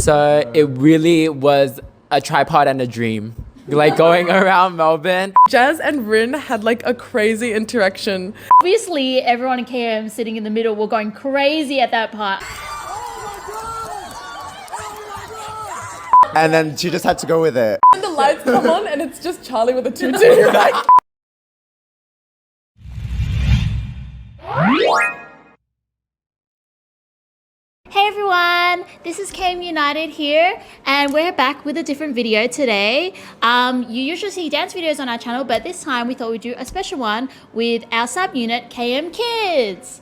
So it really was a tripod and a dream. Like going around Melbourne. Jazz and Rin had like a crazy interaction. Obviously, everyone in KM sitting in the middle were going crazy at that part. And then she just had to go with it. And the lights come on and it's just Charlie with a tutu. Like, Hey everyone, this is KM United here and we're back with a different video today. You usually see dance videos on our channel, but this time we thought we'd do a special one with our subunit KM Kidz.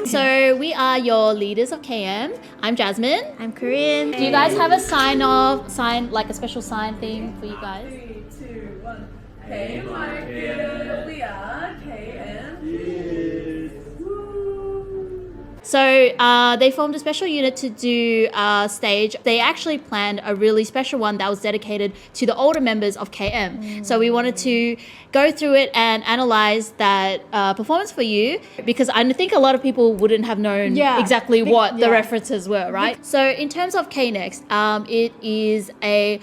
So we are your leaders of KM. I'm Jasmine. I'm Corinne. Do you guys have a sign like a special sign thing for you guys? 3, 2, 1. Hey Market, we are KM Kidz. So they formed a special unit to do a stage. They actually planned a really special one that was dedicated to the older members of KM. So we wanted to go through it and analyze that performance for you, because I think a lot of people wouldn't have known exactly what the references were, right? So in terms of KNEXT, it is a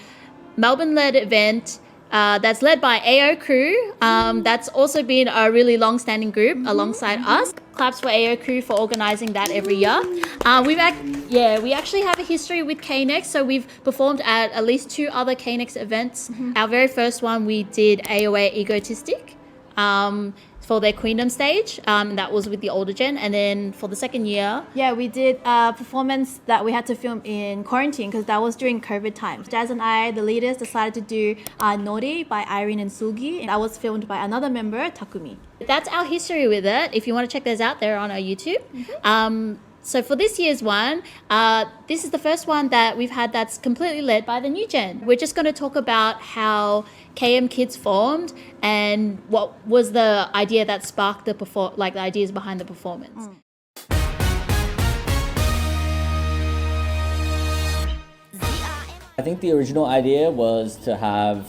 Melbourne-led event that's led by AO Crew. That's also been a really long-standing group alongside us. Claps for AO Crew for organizing that every year. We actually have a history with KNEXT, so we've performed at least 2 other KNEXT events. Our very first one we did AOA Egotistic for their Queendom stage, that was with the older gen, and then for the second year, We did a performance that we had to film in quarantine because that was during COVID times. Jazz and I, the leaders, decided to do Naughty by Irene and Sugi, and that was filmed by another member, Takumi. that's our history with it. If you want to check those out, they're on our YouTube. So for this year's one, this is the first one that we've had that's completely led by the new gen. We're just going to talk about how KM Kidz formed and what was the idea that sparked the the ideas behind the performance. I think the original idea was to have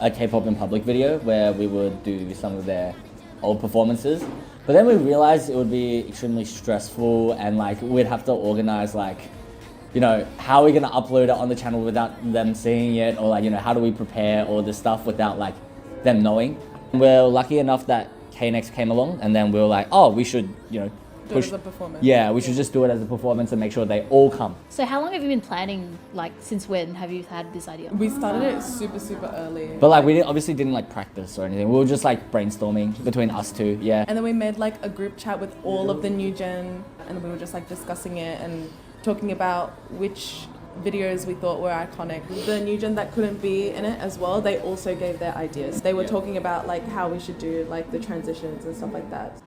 a K-pop in public video where we would do some of their old performances. But then we realized it would be extremely stressful and like we'd have to organize how are we gonna upload it on the channel without them seeing it, or how do we prepare all this stuff without like them knowing. We're lucky enough that KNEXT came along, and then we were like, oh, we should Do it as a performance. Yeah, we should just do it as a performance and make sure they all come. So how long have you been planning, since when have you had this idea? We started it super early. But we obviously didn't practice or anything. We were just brainstorming between us two, yeah. And then we made a group chat with all of the new gen, and we were just discussing it and talking about which videos we thought were iconic. The new gen that couldn't be in it as well, they also gave their ideas. They were talking about how we should do the transitions and stuff like that.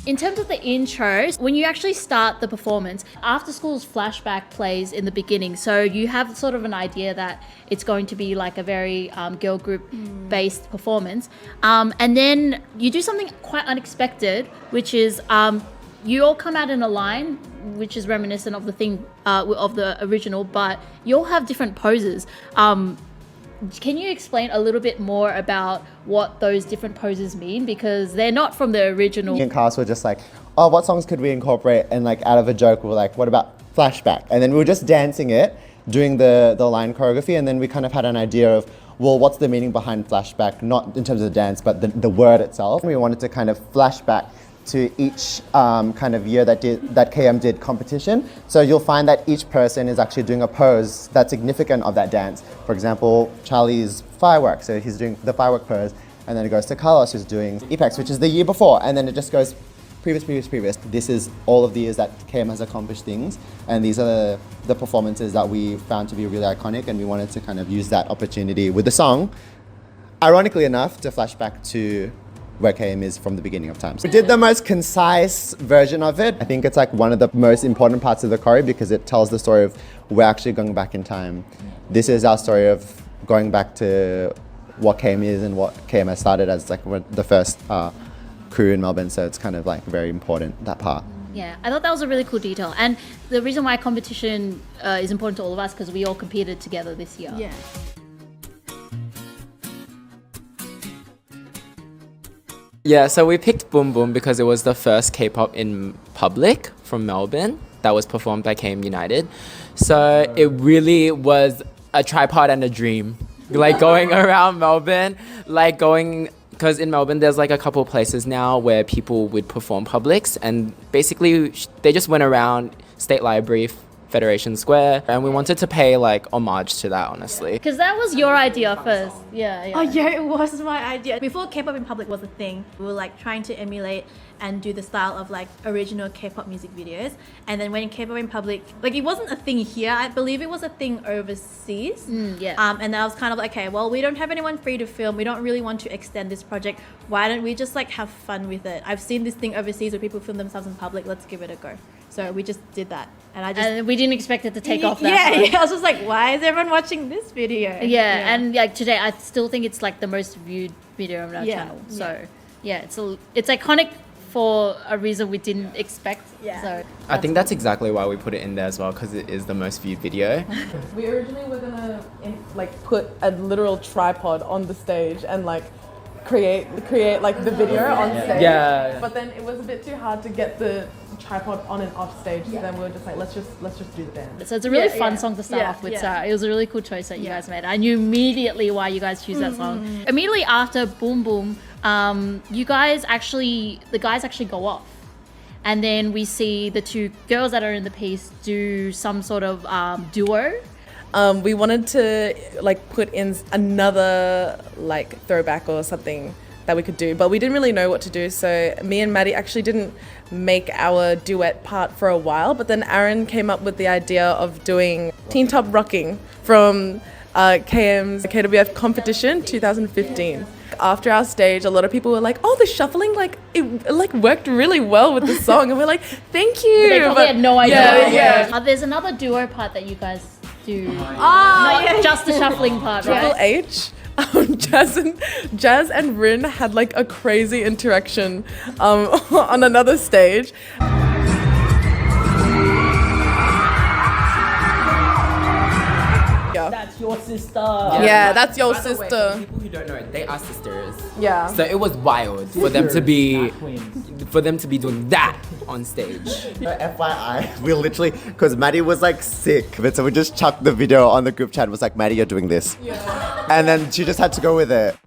In terms of the intros, when you actually start the performance, Afterschool's Flashback plays in the beginning. So you have sort of an idea that it's going to be a very girl group based performance. And then you do something quite unexpected, which is you all come out in a line, which is reminiscent of the thing of the original, but you all have different poses. Can you explain a little bit more about what those different poses mean? Because they're not from the original. Me and Cast were just oh, what songs could we incorporate? And out of a joke, we were what about Flashback? And then we were just dancing it, doing the line choreography, and then we kind of had an idea of, well, what's the meaning behind Flashback? Not in terms of the dance, but the word itself. We wanted to kind of flashback to each kind of year that KM did competition. So you'll find that each person is actually doing a pose that's significant of that dance. For example, Charlie's firework, so he's doing the firework pose, and then it goes to Carlos, who's doing EPEX, which is the year before, and then it just goes previous. This is all of the years that KM has accomplished things, and these are the performances that we found to be really iconic, and we wanted to kind of use that opportunity with the song, ironically enough, to flash back to where KM is from the beginning of time. So we did the most concise version of it. I think it's one of the most important parts of the choreo because it tells the story of we're actually going back in time. This is our story of going back to what KM is and what KM has started as the first crew in Melbourne. So it's kind of very important, that part. Yeah, I thought that was a really cool detail. And the reason why competition is important to all of us because we all competed together this year. Yeah. Yeah, so we picked Boom Boom because it was the first K-pop in public from Melbourne that was performed by KM United. So it really was a tripod and a dream. Like going around Melbourne, like going, because in Melbourne there's like a couple of places now where people would perform publics, and basically they just went around State Library, Federation Square, and we wanted to pay like homage to that, honestly. Because that was your idea first. Yeah. Oh yeah, it was my idea. Before K-pop in public was a thing, we were like trying to emulate and do the style of like original K-pop music videos. And then when K-pop in public, like it wasn't a thing here. I believe it was a thing overseas. Yeah. And I was kind of like, okay, well, we don't have anyone free to film. We don't really want to extend this project. Why don't we just like have fun with it? I've seen this thing overseas where people film themselves in public. Let's give it a go. So we just did that, and we didn't expect it to take off that much. Yeah, I was just like, why is everyone watching this video? Yeah, and like today, I still think it's like the most viewed video on our channel. So yeah, it's iconic for a reason we didn't expect. Yeah. So I think that's exactly why we put it in there as well, because it is the most viewed video. We originally were gonna like put a literal tripod on the stage and like create like the video on stage. Yeah. But then it was a bit too hard to get the tripod on and off stage. So then we were just like, let's just do the dance. So it's a really fun song to start off with. So it was a really cool choice that you guys made. I knew immediately why you guys choose that song. Immediately after Boom Boom, the guys actually go off. And then we see the two girls that are in the piece do some sort of duo. We wanted to like put in another like throwback or something that we could do, but we didn't really know what to do. So me and Maddie actually didn't make our duet part for a while, but then Aaron came up with the idea of doing Teentop Rocking from KM's KWF competition 2015. After our stage, a lot of people were like, oh, the shuffling, like it like worked really well with the song. And we're like, thank you. They probably had no idea. Yeah. There's another duo part that you guys do. Just the shuffling part, Triple right? H. Jazz and Rin had like a crazy interaction on another stage. That's your sister. Yeah, that's your By the way, sister. for people who don't know, they are sisters. Yeah. So it was wild for them to be doing that on stage. FYI, we literally, because Maddie was like sick of it, so we just chucked the video on the group chat. It was like, Maddie, you're doing this. Yeah. And then she just had to go with it.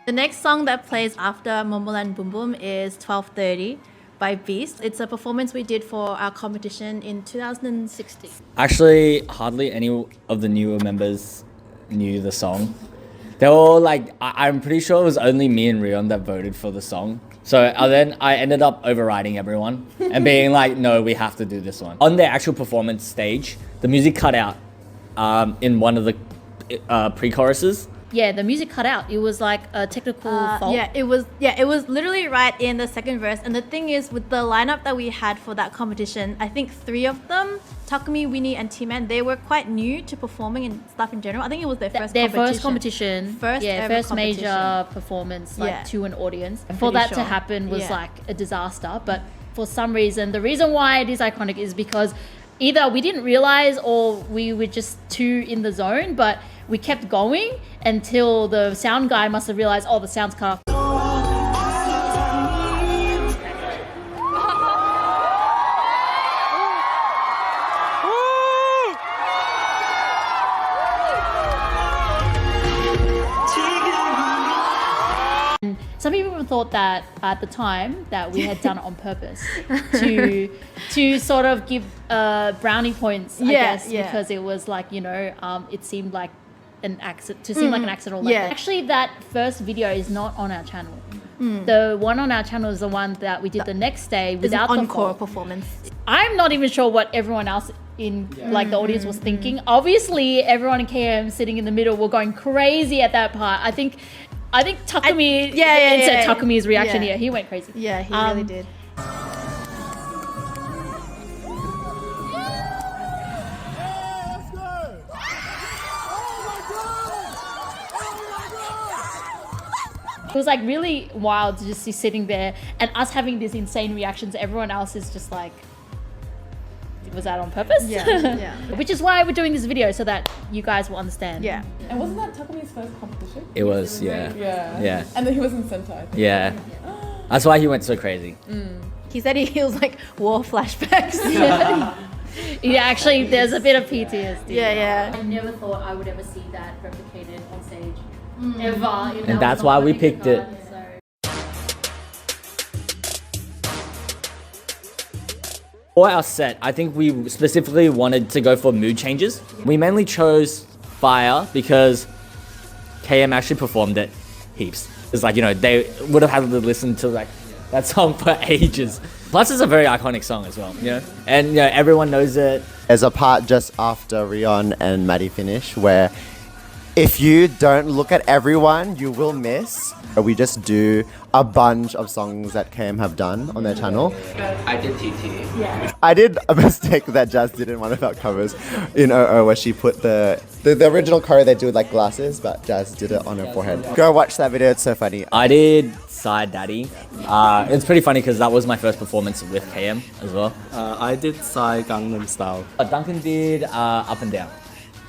The next song that plays after Momoland Boom Boom is 12:30 by Beast. It's a performance we did for our competition in 2016. Actually, hardly any of the newer members knew the song. They were all like, I'm pretty sure it was only me and Rion that voted for the song. So then I ended up overriding everyone and being like, no, we have to do this one. On the actual performance stage, the music cut out in one of the pre-choruses. Yeah, the music cut out. It was like a technical fault. It was literally right in the second verse. And the thing is, with the lineup that we had for that competition, I think 3 of them, Takumi, Winnie, and T-Man, they were quite new to performing and stuff in general. I think it was their first competition. First major performance to an audience. For that to happen was like a disaster. But for some reason, the reason why it is iconic is because either we didn't realize or we were just too in the zone, but we kept going until the sound guy must have realized, oh, the sound's cut off. And some people thought that at the time that we had done it on purpose to sort of give brownie points, I guess, because it was like, it seemed like an accident, like an accident. Actually, that first video is not on our channel. The one on our channel is the one that we did the next day without the encore performance. I'm not even sure what everyone else in like the audience was thinking. Obviously, everyone in KM sitting in the middle were going crazy at that part. I think Takumi, Takumi's reaction here, he went crazy. Yeah, he really did. It was like really wild to just see sitting there and us having these insane reactions. Everyone else is just like, was that on purpose? Yeah. Which is why we're doing this video, so that you guys will understand. Yeah. And wasn't that Takumi's first competition? It was, yeah. Yeah. And then he was in center, I think. Yeah. That's why he went so crazy. He said he was like war flashbacks. Yeah, actually, there's a bit of PTSD. Yeah. I never thought I would ever see that replicated on stage. Ever. And that's why we picked it. For our set, I think we specifically wanted to go for mood changes. We mainly chose Fire because KM actually performed it heaps. It's like, you know, they would have had to listen to like that song for ages. Plus, it's a very iconic song as well, you know? And, you know, everyone knows it. There's a part just after Rion and Maddie finish where if you don't look at everyone, you will miss. We just do a bunch of songs that KM have done on their channel. I did TT. Yeah. I did a mistake that Jazz did in one of our covers in OO where she put the original choreo they do with like glasses, but Jazz did it on her forehead. Go watch that video, it's so funny. I did Side Daddy. It's pretty funny because that was my first performance with KM as well. I did Psy Gangnam Style. Duncan did Up and Down.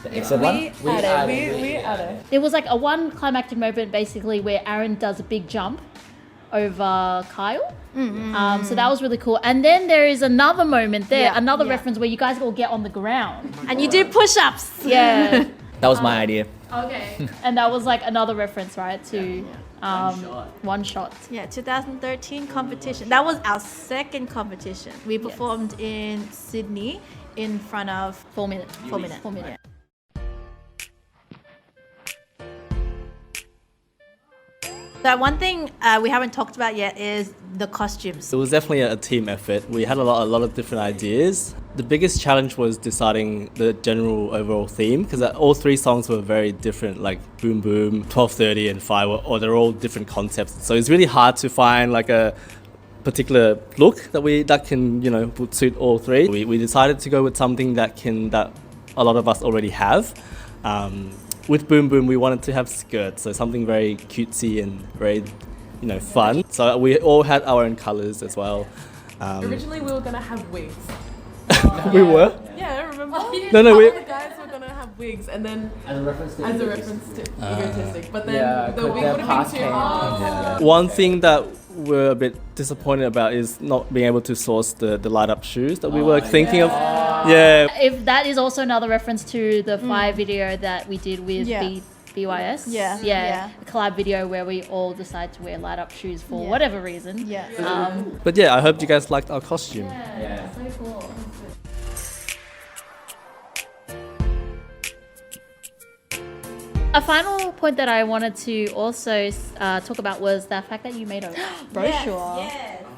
The exit one. We added. There was like a one climactic moment basically where Aaron does a big jump over Kyle. So that was really cool. And then there is another moment there, another reference where you guys all get on the ground. And you do push-ups. Yeah. That was my idea. Okay. And that was like another reference, right, to One Shot. Yeah, 2013 competition. That was our second competition. We performed in Sydney in front of 4 minutes. 4 minutes. 4 minutes. So one thing we haven't talked about yet is the costumes. It was definitely a team effort. We had a lot of different ideas. The biggest challenge was deciding the general overall theme because all three songs were very different, like Boom Boom, 12:30 and Fire, or they're all different concepts. So it's really hard to find like a particular look that can, you know, would suit all three. We decided to go with something that a lot of us already have. With Boom Boom, we wanted to have skirts, so something very cutesy and very, you know, fun. So we all had our own colors as well. Originally, we were gonna have wigs. We were? Yeah, I remember. No, All we. the guys were gonna have wigs, and then As a reference to egotistic. But then Yeah, the 'cause wig their would have past been too came hard. out. One thing that we're a bit disappointed about is not being able to source the light up shoes that we were thinking of. Yeah. If that is also another reference to the Fire video that we did with BYS. Yeah. A collab video where we all decide to wear light up shoes for whatever reason. Yeah. But yeah, I hope you guys liked our costume. Yeah. So cool. A final point that I wanted to also talk about was the fact that you made a brochure.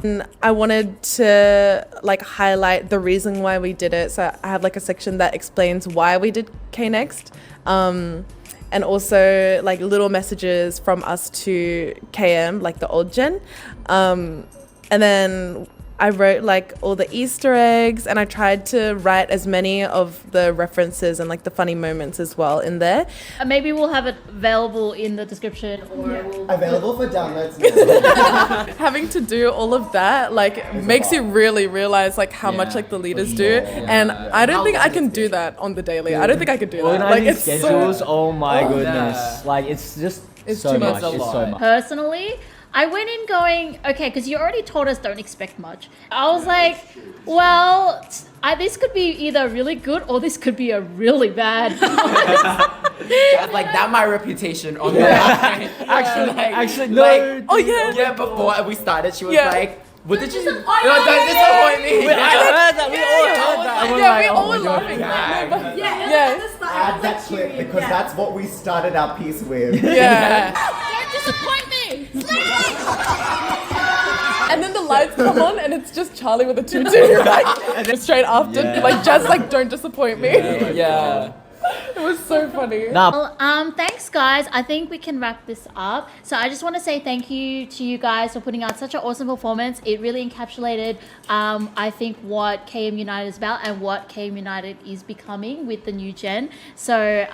And I wanted to like highlight the reason why we did it. So I have like a section that explains why we did KNext, and also like little messages from us to KM, like the old gen, and then I wrote like all the Easter eggs, and I tried to write as many of the references and like the funny moments as well in there. Maybe we'll have it available in the description, or we'll Available for downloads now. Having to do all of that like makes you really realize like how much like the leaders do, and I don't think I can do that on the day. I don't think I could do that. Like Organizing it's schedules, so oh my goodness. Like it's just so too much. much. It's so much. personally, I went in going, okay, because you already told us don't expect much. I was like, well, this could be either really good or this could be a really bad. That's like that my reputation on the line. Actually, no. Like, Oh yeah. yeah, before we started, she was Yeah. like, "What did you? disappoint No, me." don't disappoint me." I heard that. We all heard that. Yeah, we all my were God, laughing. yeah. Yeah. Add that clip because that's what we started our piece with. Yeah. Don't disappoint me! And then the lights come on and it's just Charlie with a tutu. Like, and then straight after, like just like don't disappoint me. Yeah. It It was so funny. Nah, Well, thanks guys. I think we can wrap this up. So I just want to say thank you to you guys for putting out such an awesome performance. It really encapsulated, I think, what KM United is about and what KM United is becoming with the new gen. So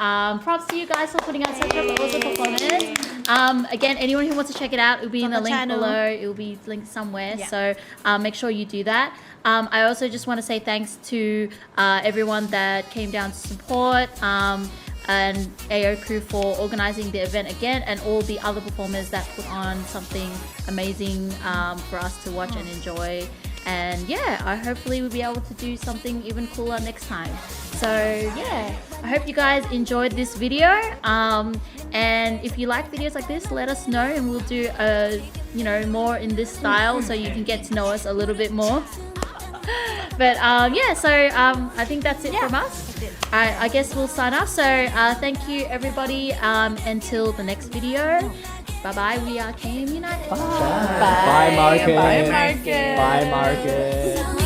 props to you guys for putting out such an awesome performance. Again, anyone who wants to check it out, it will be in the link below. It will be linked somewhere. Yeah. So make sure you do that. I also just want to say thanks to everyone that came down to support. And AO crew for organizing the event again, and all the other performers that put on something amazing for us to watch and enjoy. And yeah, I hopefully we'll be able to do something even cooler next time. So yeah, I hope you guys enjoyed this video. And if you like videos like this, let us know, and we'll do more in this style so you can get to know us a little bit more. But yeah, so I think that's it from us. I guess we'll sign off. So thank you everybody. Until the next video. Bye bye. We are KM United. Bye, Marcus. Bye, Marcus. Bye, Marcus.